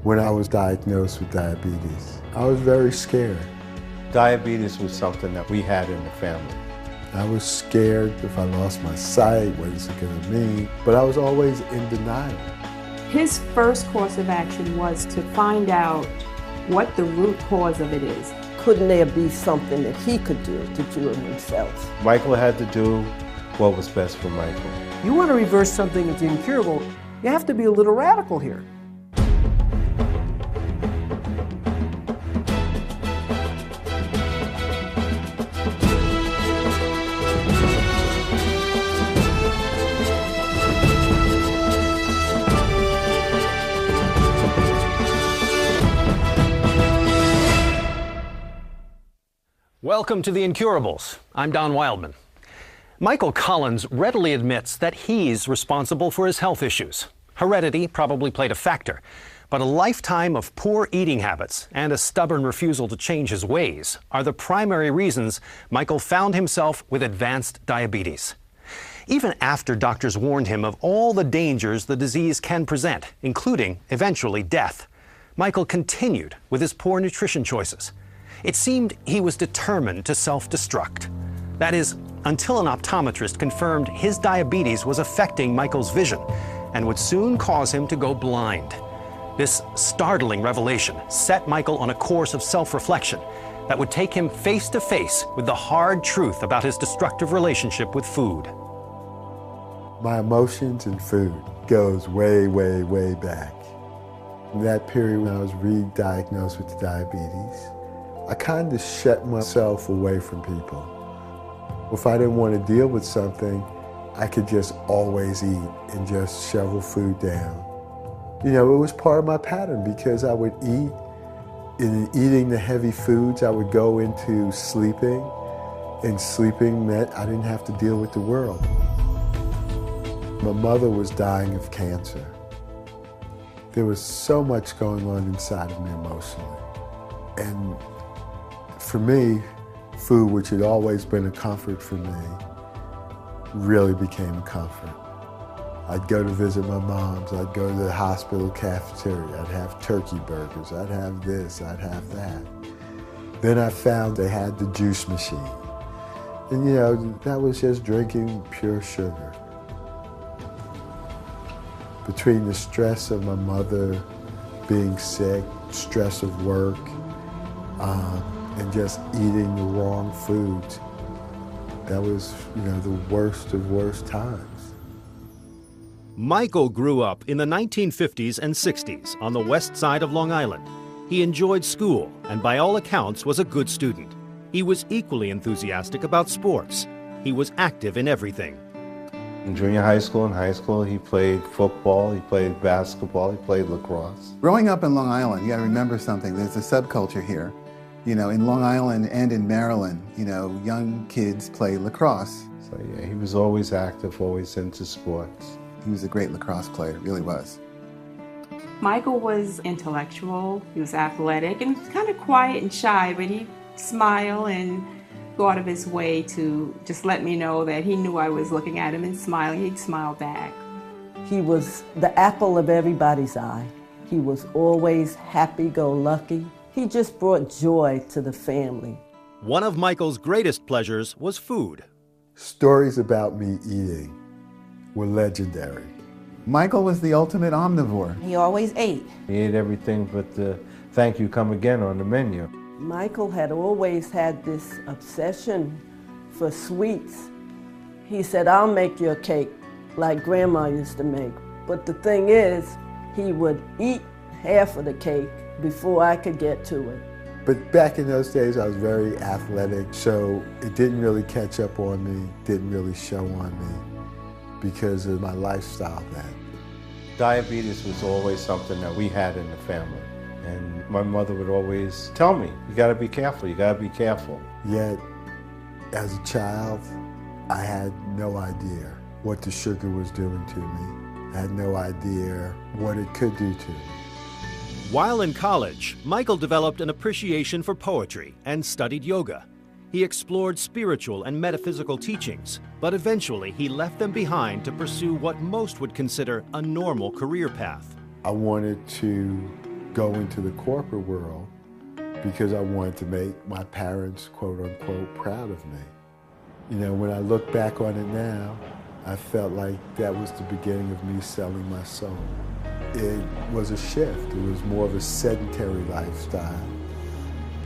When I was diagnosed with diabetes, I was very scared. Diabetes was something that we had in the family. I was scared if I lost my sight, what is it going to mean? But I was always in denial. His first course of action was to find out what the root cause of it is. Couldn't there be something that he could do to cure himself? Michael had to do what was best for Michael. You want to reverse something that's incurable, you have to be a little radical here. Welcome to The Incurables. I'm Don Wildman. Michael Collins readily admits that he's responsible for his health issues. Heredity probably played a factor, but a lifetime of poor eating habits and a stubborn refusal to change his ways are the primary reasons Michael found himself with advanced diabetes. Even after doctors warned him of all the dangers the disease can present, including, eventually, death, Michael continued with his poor nutrition choices. It seemed he was determined to self-destruct. That is, until an optometrist confirmed his diabetes was affecting Michael's vision and would soon cause him to go blind. This startling revelation set Michael on a course of self-reflection that would take him face to face with the hard truth about his destructive relationship with food. My emotions and food goes way, way, way back. In that period when I was re-diagnosed with diabetes, I kind of shut myself away from people. If I didn't want to deal with something, I could just always eat and just shovel food down. You know, it was part of my pattern because I would eat. In eating the heavy foods, I would go into sleeping, and sleeping meant I didn't have to deal with the world. My mother was dying of cancer. There was so much going on inside of me emotionally. And for me, food, which had always been a comfort for me, really became a comfort. I'd go to visit my mom's, I'd go to the hospital cafeteria, I'd have turkey burgers, I'd have this, I'd have that. Then I found they had the juice machine. And you know, that was just drinking pure sugar. Between the stress of my mother being sick, stress of work, and just eating the wrong foods, that was, you know, the worst of worst times. Michael grew up in the 1950s and 60s on the west side of Long Island. He enjoyed school and by all accounts was a good student. He was equally enthusiastic about sports. He was active in everything. In junior high school and high school, he played football, he played basketball, he played lacrosse. Growing up in Long Island, you gotta remember something, there's a subculture here. You know, in Long Island and in Maryland, you know, young kids play lacrosse. So yeah, he was always active, always into sports. He was a great lacrosse player, really was. Michael was intellectual, he was athletic, and kind of quiet and shy, but he'd smile and go out of his way to just let me know that he knew I was looking at him and smiling. He'd smile back. He was the apple of everybody's eye. He was always happy-go-lucky. He just brought joy to the family. One of Michael's greatest pleasures was food. Stories about me eating were legendary. Michael was the ultimate omnivore. He always ate. He ate everything but the "thank you, come again" on the menu. Michael had always had this obsession for sweets. He said, "I'll make you a cake like Grandma used to make." But the thing is, he would eat half of the cake before I could get to it. But back in those days, I was very athletic, so it didn't really catch up on me, didn't really show on me because of my lifestyle then. Diabetes was always something that we had in the family. And my mother would always tell me, you gotta be careful, you gotta be careful. Yet, as a child, I had no idea what the sugar was doing to me. I had no idea what it could do to me. While in college, Michael developed an appreciation for poetry and studied yoga. He explored spiritual and metaphysical teachings, but eventually he left them behind to pursue what most would consider a normal career path. I wanted to go into the corporate world because I wanted to make my parents, quote unquote, proud of me. You know, when I look back on it now, I felt like that was the beginning of me selling my soul. It was a shift. It was more of a sedentary lifestyle.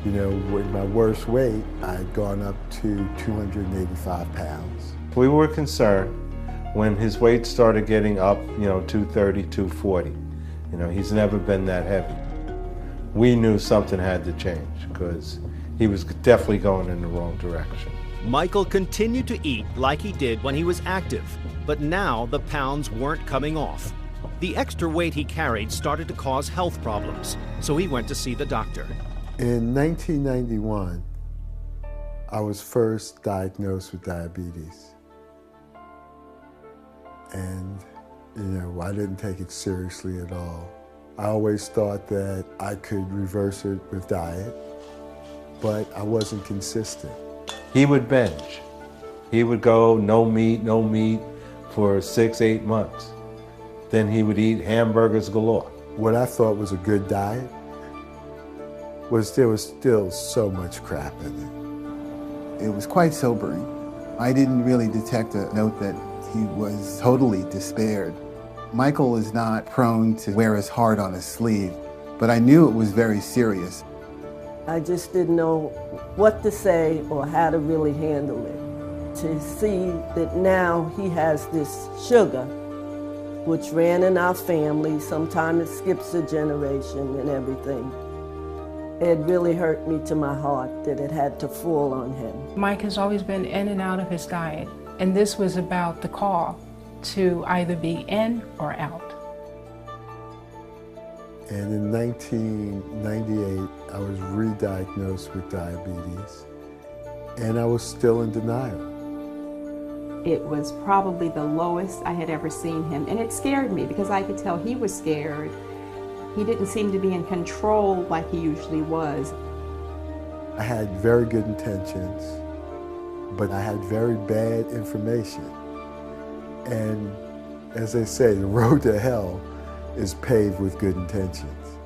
You know, with my worst weight, I had gone up to 285 pounds. We were concerned when his weight started getting up, 230, 240. You know, he's never been that heavy. We knew something had to change because he was definitely going in the wrong direction. Michael continued to eat like he did when he was active, but now the pounds weren't coming off. The extra weight he carried started to cause health problems, so he went to see the doctor. In 1991, I was first diagnosed with diabetes. And, I didn't take it seriously at all. I always thought that I could reverse it with diet, but I wasn't consistent. He would binge. He would go no meat for 6-8 months. Then he would eat hamburgers galore. What I thought was a good diet there was still so much crap in it. It was quite sobering. I didn't really detect a note that he was totally despaired. Michael is not prone to wear his heart on his sleeve, but I knew it was very serious. I just didn't know what to say or how to really handle it. To see that now he has this sugar, which ran in our family, sometimes it skips a generation and everything. It really hurt me to my heart that it had to fall on him. Mike has always been in and out of his diet, and this was about the call to either be in or out. And in 1998, I was re-diagnosed with diabetes, and I was still in denial. It was probably the lowest I had ever seen him, and it scared me because I could tell he was scared. He didn't seem to be in control like he usually was. I had very good intentions, but I had very bad information. And as they say, the road to hell is paved with good intentions.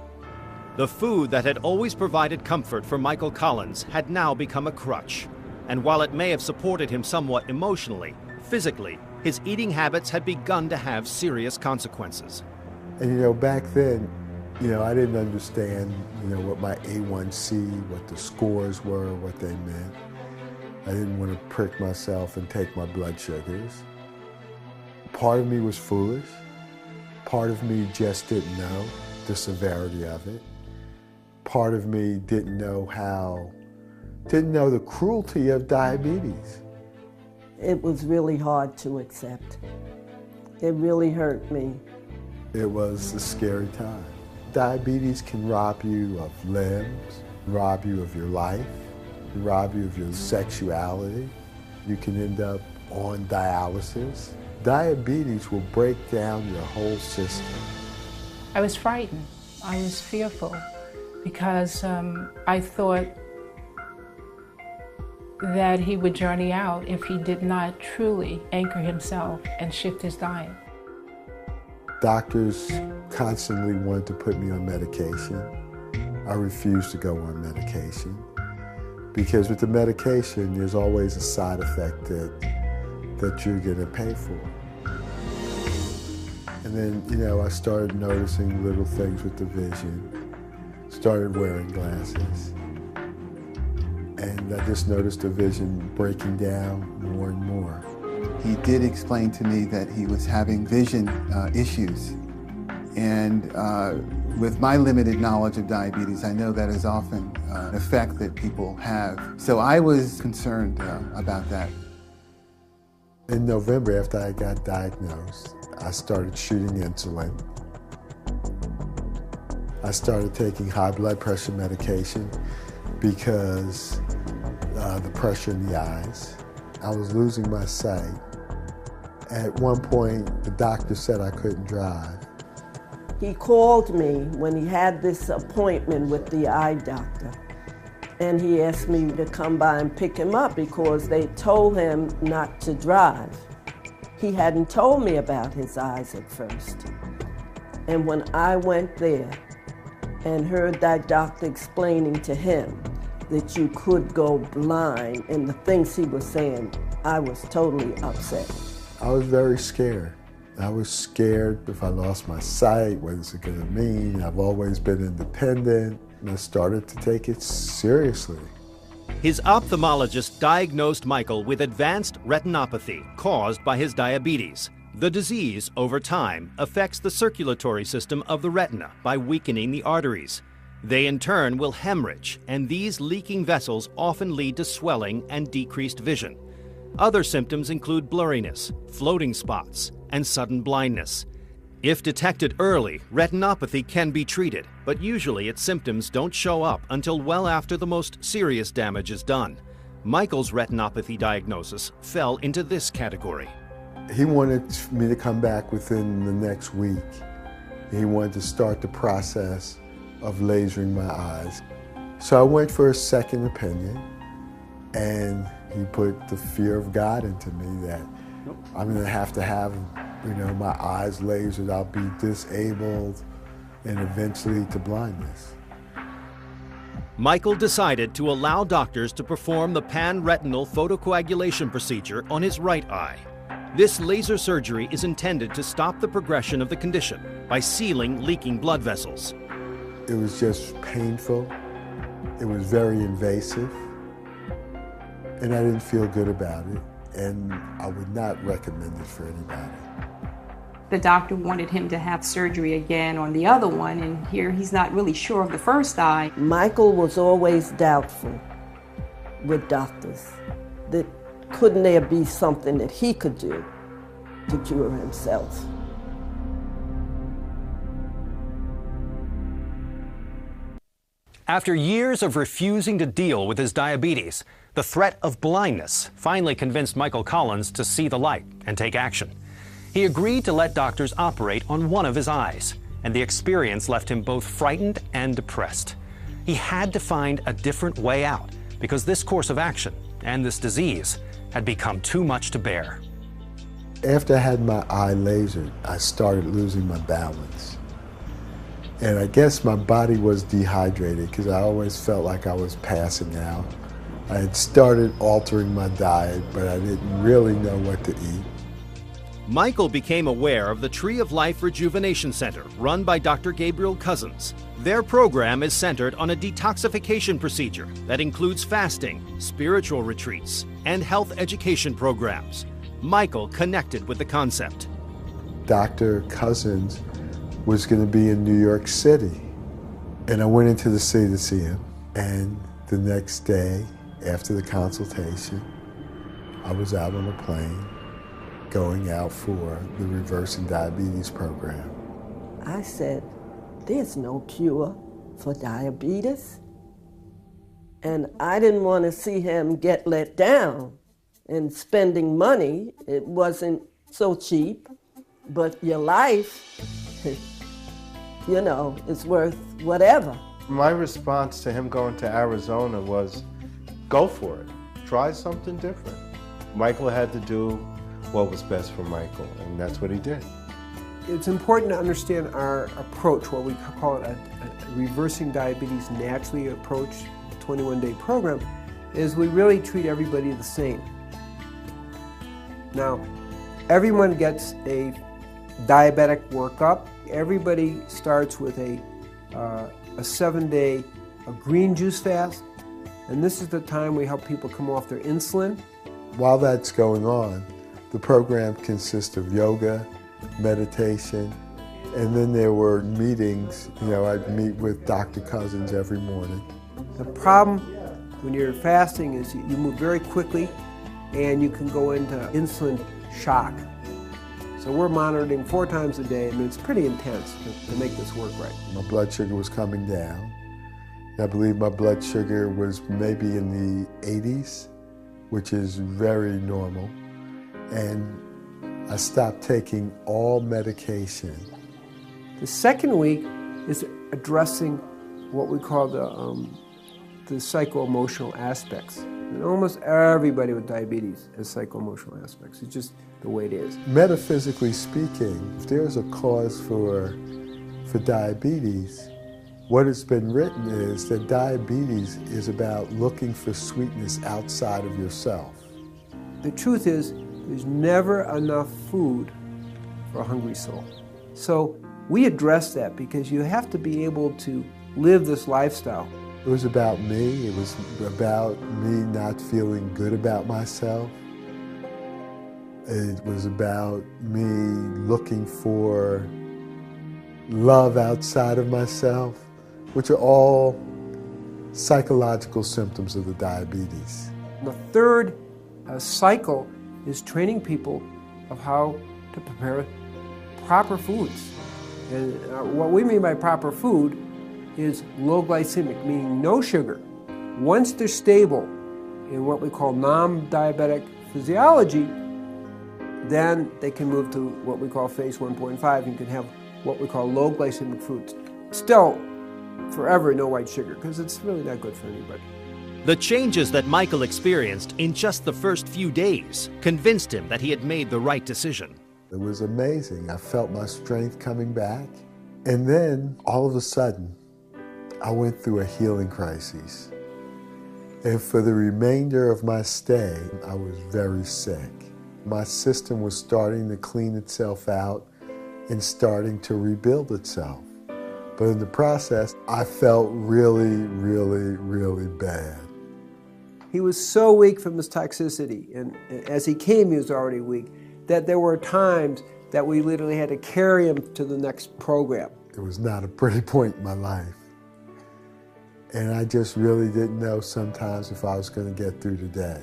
The food that had always provided comfort for Michael Collins had now become a crutch. And while it may have supported him somewhat emotionally, physically, his eating habits had begun to have serious consequences. And back then, I didn't understand, what my A1C, what the scores were, what they meant. I didn't want to prick myself and take my blood sugars. Part of me was foolish. Part of me just didn't know the severity of it. Part of me didn't know the cruelty of diabetes. It was really hard to accept. It really hurt me. It was a scary time. Diabetes can rob you of limbs, rob you of your life, rob you of your sexuality. You can end up on dialysis. Diabetes will break down your whole system. I was frightened. I was fearful because I thought that he would journey out if he did not truly anchor himself and shift his diet. Doctors constantly wanted to put me on medication. I refused to go on medication because with the medication, there's always a side effect that you're going to pay for. And then, I started noticing little things with the vision, started wearing glasses, and I just noticed the vision breaking down more and more. He did explain to me that he was having vision issues. And with my limited knowledge of diabetes, I know that is often an effect that people have. So I was concerned about that. In November, after I got diagnosed, I started shooting insulin. I started taking high blood pressure medication because the pressure in the eyes. I was losing my sight. At one point, the doctor said I couldn't drive. He called me when he had this appointment with the eye doctor, and he asked me to come by and pick him up because they told him not to drive. He hadn't told me about his eyes at first. And when I went there, and heard that doctor explaining to him that you could go blind and the things he was saying, I was totally upset. I was very scared. I was scared if I lost my sight, what is it going to mean? I've always been independent, and I started to take it seriously. His ophthalmologist diagnosed Michael with advanced retinopathy caused by his diabetes. The disease, over time, affects the circulatory system of the retina by weakening the arteries. They in turn will hemorrhage, and these leaking vessels often lead to swelling and decreased vision. Other symptoms include blurriness, floating spots, and sudden blindness. If detected early, retinopathy can be treated, but usually its symptoms don't show up until well after the most serious damage is done. Michael's retinopathy diagnosis fell into this category. He wanted me to come back within the next week. He wanted to start the process of lasering my eyes. So I went for a second opinion, and he put the fear of God into me that I'm going to have my eyes lasered, I'll be disabled, and eventually to blindness. Michael decided to allow doctors to perform the pan-retinal photocoagulation procedure on his right eye. This laser surgery is intended to stop the progression of the condition by sealing leaking blood vessels. It was just painful. It was very invasive. And I didn't feel good about it. And I would not recommend it for anybody. The doctor wanted him to have surgery again on the other one, and here he's not really sure of the first eye. Michael was always doubtful with doctors. That couldn't there be something that he could do to cure himself? After years of refusing to deal with his diabetes, the threat of blindness finally convinced Michael Collins to see the light and take action. He agreed to let doctors operate on one of his eyes, and the experience left him both frightened and depressed. He had to find a different way out because this course of action and this disease had become too much to bear. After I had my eye lasered, I started losing my balance. And I guess my body was dehydrated because I always felt like I was passing out. I had started altering my diet, but I didn't really know what to eat. Michael became aware of the Tree of Life Rejuvenation Center run by Dr. Gabriel Cousins. Their program is centered on a detoxification procedure that includes fasting, spiritual retreats, and health education programs. Michael connected with the concept. Dr. Cousins was going to be in New York City, and I went into the city to see him. And the next day, after the consultation, I was out on a plane going out for the Reversing Diabetes program. I said, there's no cure for diabetes. And I didn't want to see him get let down in spending money. It wasn't so cheap, but your life, is worth whatever. My response to him going to Arizona was, go for it. Try something different. Michael had to do what was best for Michael, and that's what he did. It's important to understand our approach, what we call it a reversing diabetes naturally approach, 21-day program, is we really treat everybody the same. Now, everyone gets a diabetic workup. Everybody starts with a 7-day green juice fast, and this is the time we help people come off their insulin. While that's going on, the program consists of yoga, meditation, and then there were meetings. I'd meet with Dr. Cousins every morning. The problem when you're fasting is you move very quickly and you can go into insulin shock. So we're monitoring 4 times a day, and it's pretty intense to make this work right. My blood sugar was coming down. I believe my blood sugar was maybe in the 80s, which is very normal. And I stopped taking all medication. The second week is addressing what we call the psycho-emotional aspects. And almost everybody with diabetes has psycho-emotional aspects. It's just the way it is. Metaphysically speaking, if there's a cause for diabetes, What has been written is that diabetes is about looking for sweetness outside of yourself. The truth is, there's never enough food for a hungry soul. So we address that because you have to be able to live this lifestyle. It was about me. It was about me not feeling good about myself. It was about me looking for love outside of myself, which are all psychological symptoms of the diabetes. The third cycle is training people of how to prepare proper foods. And what we mean by proper food is low glycemic, meaning no sugar. Once they're stable in what we call non-diabetic physiology, then they can move to what we call phase 1.5 and can have what we call low glycemic foods. Still, forever no white sugar, because it's really not good for anybody. The changes that Michael experienced in just the first few days convinced him that he had made the right decision. It was amazing. I felt my strength coming back. And then, all of a sudden, I went through a healing crisis. And for the remainder of my stay, I was very sick. My system was starting to clean itself out and starting to rebuild itself. But in the process, I felt really, really, really bad. He was so weak from his toxicity, and as he came, he was already weak, that there were times that we literally had to carry him to the next program. It was not a pretty point in my life. And I just really didn't know sometimes if I was going to get through the day.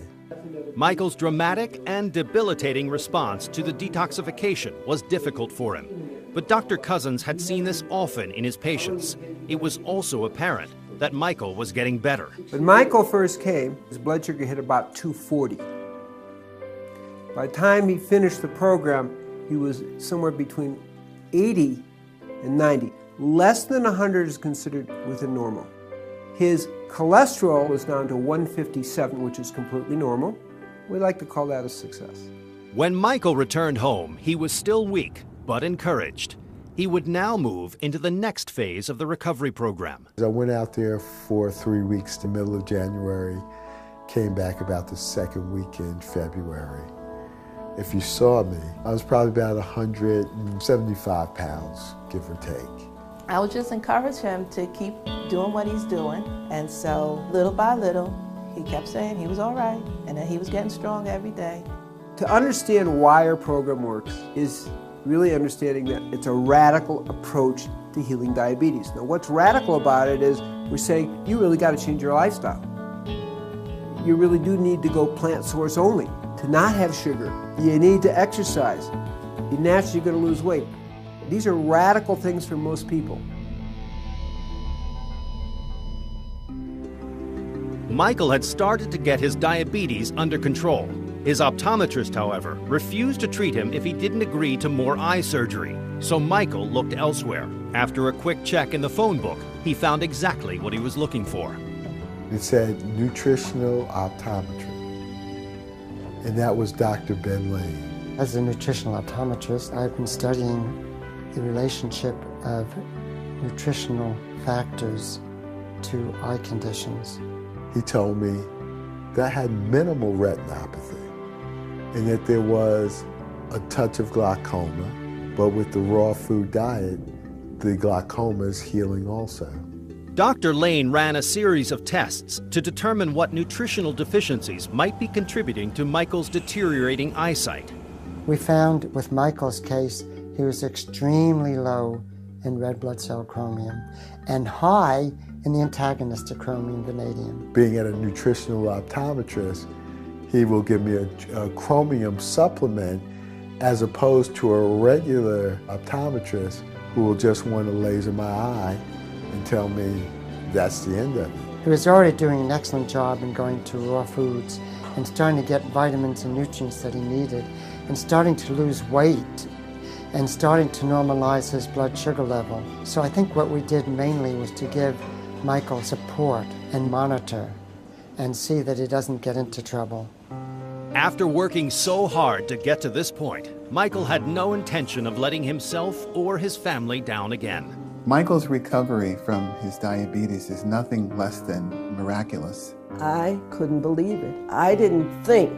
Michael's dramatic and debilitating response to the detoxification was difficult for him. But Dr. Cousins had seen this often in his patients. It was also apparent that Michael was getting better. When Michael first came, his blood sugar hit about 240. By the time he finished the program, he was somewhere between 80 and 90. Less than 100 is considered within normal. His cholesterol was down to 157, which is completely normal. We like to call that a success. When Michael returned home, he was still weak, but encouraged. He would now move into the next phase of the recovery program. I went out there for 3 weeks, the middle of January, came back about the second week in February. If you saw me, I was probably about 175 pounds, give or take. I would just encourage him to keep doing what he's doing. And so little by little, he kept saying he was all right and that he was getting strong every day. To understand why our program works is really understanding that it's a radical approach to healing diabetes. Now, what's radical about it is we're saying you really got to change your lifestyle. You really do need to go plant source only, to not have sugar. You need to exercise. You're naturally going to lose weight. These are radical things for most people. Michael had started to get his diabetes under control. His optometrist, however, refused to treat him if he didn't agree to more eye surgery. So Michael looked elsewhere. After a quick check in the phone book, he found exactly what he was looking for. It said nutritional optometry. And that was Dr. Ben Lane. As a nutritional optometrist, I've been studying the relationship of nutritional factors to eye conditions. He told me that I had minimal retinopathy and that there was a touch of glaucoma, but with the raw food diet, the glaucoma is healing also. Dr. Lane ran a series of tests to determine what nutritional deficiencies might be contributing to Michael's deteriorating eyesight. We found with Michael's case, he was extremely low in red blood cell chromium and high in the antagonist to chromium vanadium. Being at a nutritional optometrist, he will give me a chromium supplement as opposed to a regular optometrist who will just want to laser my eye and tell me that's the end of it. He was already doing an excellent job in going to raw foods and starting to get vitamins and nutrients that he needed and starting to lose weight and starting to normalize his blood sugar level. So I think what we did mainly was to give Michael support and monitor and see that he doesn't get into trouble. After working so hard to get to this point, Michael had no intention of letting himself or his family down again. Michael's recovery from his diabetes is nothing less than miraculous. I couldn't believe it. I didn't think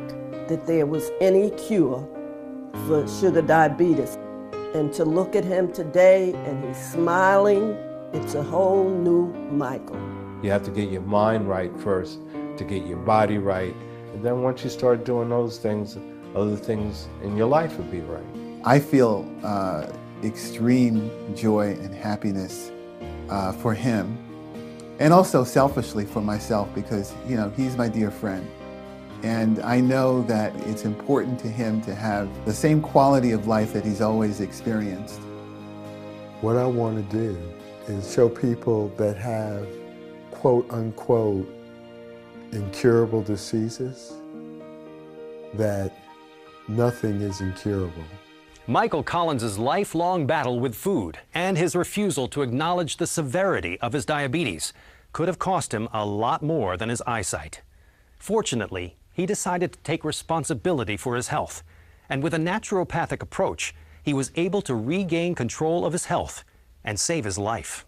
that there was any cure for sugar diabetes. And to look at him today and he's smiling, it's a whole new Michael. You have to get your mind right first to get your body right. And then once you start doing those things, other things in your life will be right. I feel extreme joy and happiness for him, and also selfishly for myself, because he's my dear friend. And I know that it's important to him to have the same quality of life that he's always experienced. What I want to do is show people that have quote unquote incurable diseases that nothing is incurable. Michael Collins' lifelong battle with food and his refusal to acknowledge the severity of his diabetes could have cost him a lot more than his eyesight. Fortunately, he decided to take responsibility for his health, and with a naturopathic approach, he was able to regain control of his health and save his life.